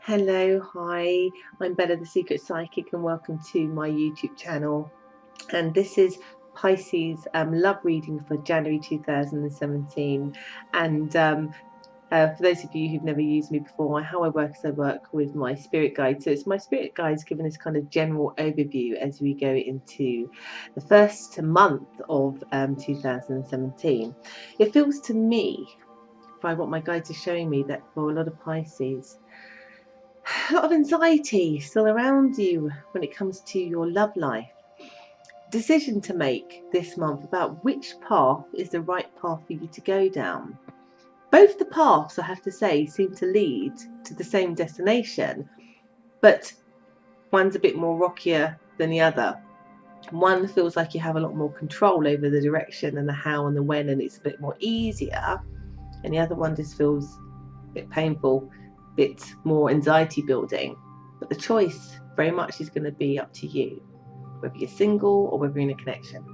Hello, hi, I'm Bella the Secret Psychic and welcome to my YouTube channel. And this is Pisces love reading for January 2017. And for those of you who've never used me before, how I work is I work with my spirit guides. So it's my spirit guides giving this kind of general overview as we go into the first month of 2017. It feels to me, by what my guides are showing me, that for a lot of Pisces, a lot of anxiety still around you when it comes to your love life. Decision to make this month about which path is the right path for you to go down. Both the paths, I have to say, seem to lead to the same destination, but one's a bit more rockier than the other. One feels like you have a lot more control over the direction and the how and the when, and it's a bit more easier, and the other one just feels a bit painful, bit more anxiety building. But the choice very much is going to be up to you, whether you're single or whether you're in a connection.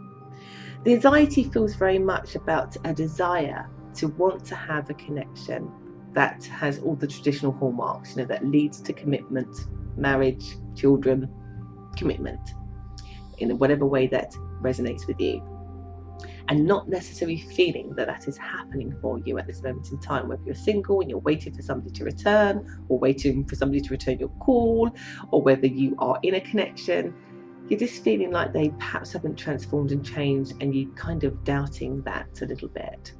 The anxiety feels very much about a desire to want to have a connection that has all the traditional hallmarks, that leads to commitment, marriage, children, commitment, in whatever way that resonates with you. And not necessarily feeling that that is happening for you at this moment in time, whether you're single and you're waiting for somebody to return, or waiting for somebody to return your call, or whether you are in a connection, you're just feeling like they perhaps haven't transformed and changed, and you're kind of doubting that a little bit.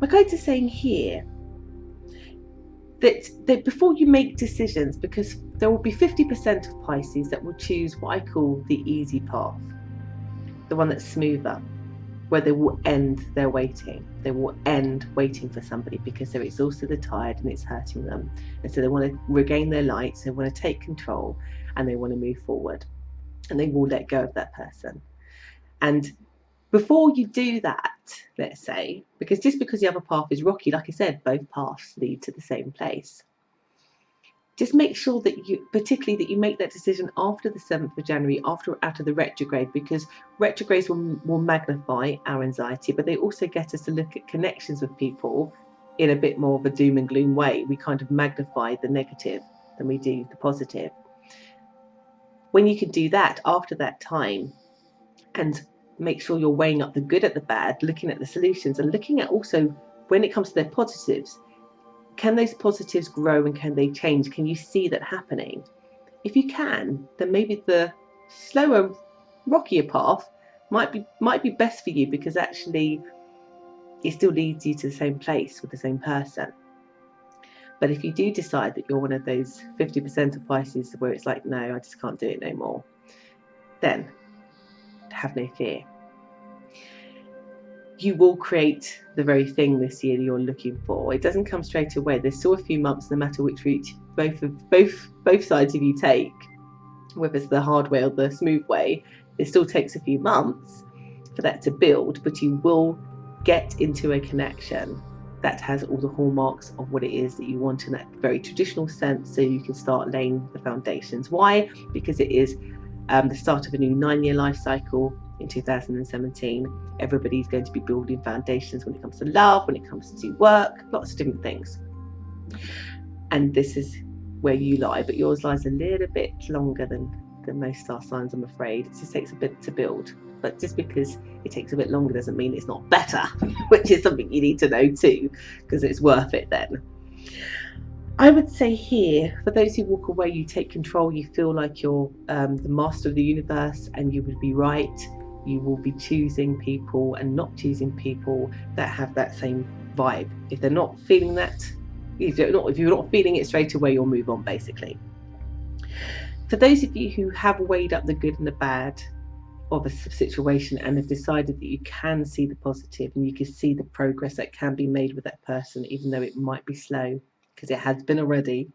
My guides are saying here that before you make decisions, because there will be 50% of Pisces that will choose what I call the easy path, the one that's smoother, where they will end their waiting. They will end waiting for somebody because they're exhausted, they're tired, and it's hurting them. And so they want to regain their light, they want to take control, and they want to move forward. And they will let go of that person. And before you do that, let's say, because just because the other path is rocky, like I said, both paths lead to the same place. Just make sure that you make that decision after the 7th of January, out of the retrograde, because retrogrades will magnify our anxiety, but they also get us to look at connections with people in a bit more of a doom and gloom way. We kind of magnify the negative than we do the positive. When you can do that after that time, and make sure you're weighing up the good at the bad, looking at the solutions, and looking at also, when it comes to their positives, can those positives grow and can they change? Can you see that happening? If you can, then maybe the slower, rockier path might be best for you, because actually it still leads you to the same place with the same person. But if you do decide that you're one of those 50% of Pisces where it's like, no, I just can't do it no more, then have no fear. You will create the very thing this year that you're looking for. It doesn't come straight away. There's still a few months, no matter which route both sides of you take, whether it's the hard way or the smooth way. It still takes a few months for that to build, but you will get into a connection that has all the hallmarks of what it is that you want in that very traditional sense, so you can start laying the foundations. Why? Because it is the start of a new 9-year life cycle in 2017. Everybody's going to be building foundations when it comes to love, when it comes to work, lots of different things. And this is where you lie, but yours lies a little bit longer than most star signs, I'm afraid. It just takes a bit to build. But just because it takes a bit longer doesn't mean it's not better, which is something you need to know too, because it's worth it then. I would say here, for those who walk away, you take control, you feel like you're the master of the universe, and you would be right. You will be choosing people and not choosing people that have that same vibe. If they're not feeling that, if you're not feeling it straight away, you'll move on, basically. For those of you who have weighed up the good and the bad of a situation and have decided that you can see the positive and you can see the progress that can be made with that person, even though it might be slow, because it has been already,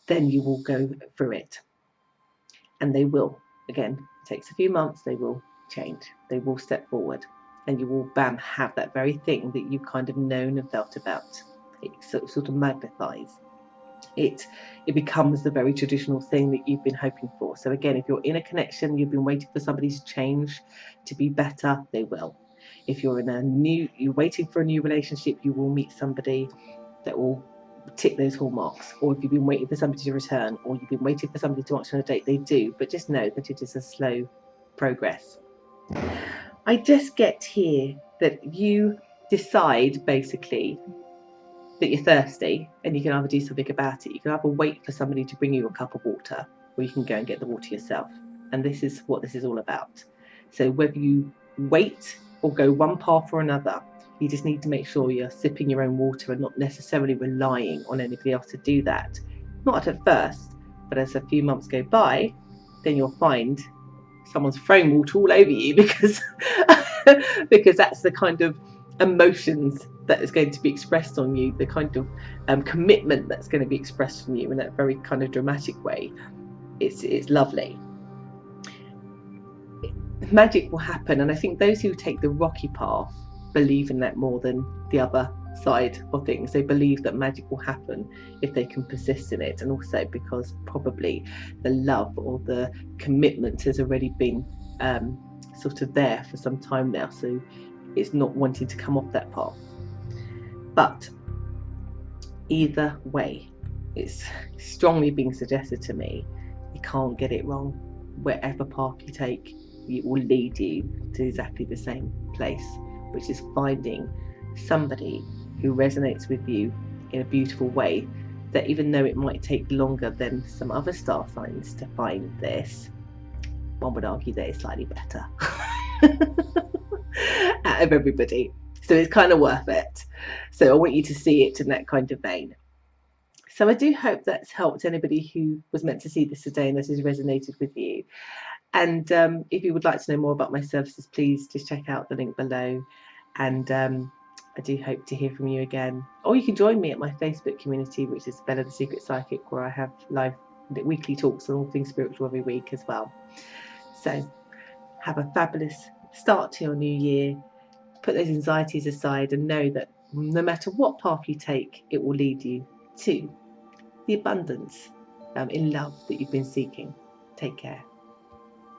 then you will go through it. And they will, again, it takes a few months, they will change, they will step forward, and you will, bam, have that very thing that you've kind of known and felt about. It sort of magnifies. It becomes the very traditional thing that you've been hoping for. So again, if you're in a connection, you've been waiting for somebody to change, to be better, they will. If you're you're waiting for a new relationship, you will meet somebody that will tick those hallmarks. Or if you've been waiting for somebody to return, or you've been waiting for somebody to ask you on a date, they do. But just know that it is a slow progress. I just get here that you decide basically that you're thirsty, and you can either do something about it. You can either wait for somebody to bring you a cup of water, or you can go and get the water yourself. And this is what this is all about. So whether you wait or go one path or another, you just need to make sure you're sipping your own water and not necessarily relying on anybody else to do that. Not at first, but as a few months go by, then you'll find someone's throwing water all over you because because that's the kind of emotions that is going to be expressed on you, the kind of commitment that's going to be expressed from you in that very kind of dramatic way. It's lovely. Magic will happen, and I think those who take the rocky path believe in that more than the other side of things. They believe that magic will happen if they can persist in it, and also because probably the love or the commitment has already been sort of there for some time now, so it's not wanting to come off that path. But either way, it's strongly being suggested to me, you can't get it wrong. Wherever path you take, it will lead you to exactly the same place, which is finding somebody who resonates with you in a beautiful way, that even though it might take longer than some other star signs to find this, one would argue that it's slightly better out of everybody. So it's kind of worth it. So I want you to see it in that kind of vein. So I do hope that's helped anybody who was meant to see this today and that has resonated with you. And if you would like to know more about my services, please just check out the link below. And I do hope to hear from you again. Or you can join me at my Facebook community, which is Bella the Secret Psychic, where I have live weekly talks on all things spiritual every week as well. So have a fabulous start to your new year. Put those anxieties aside and know that no matter what path you take, it will lead you to the abundance in love that you've been seeking. Take care.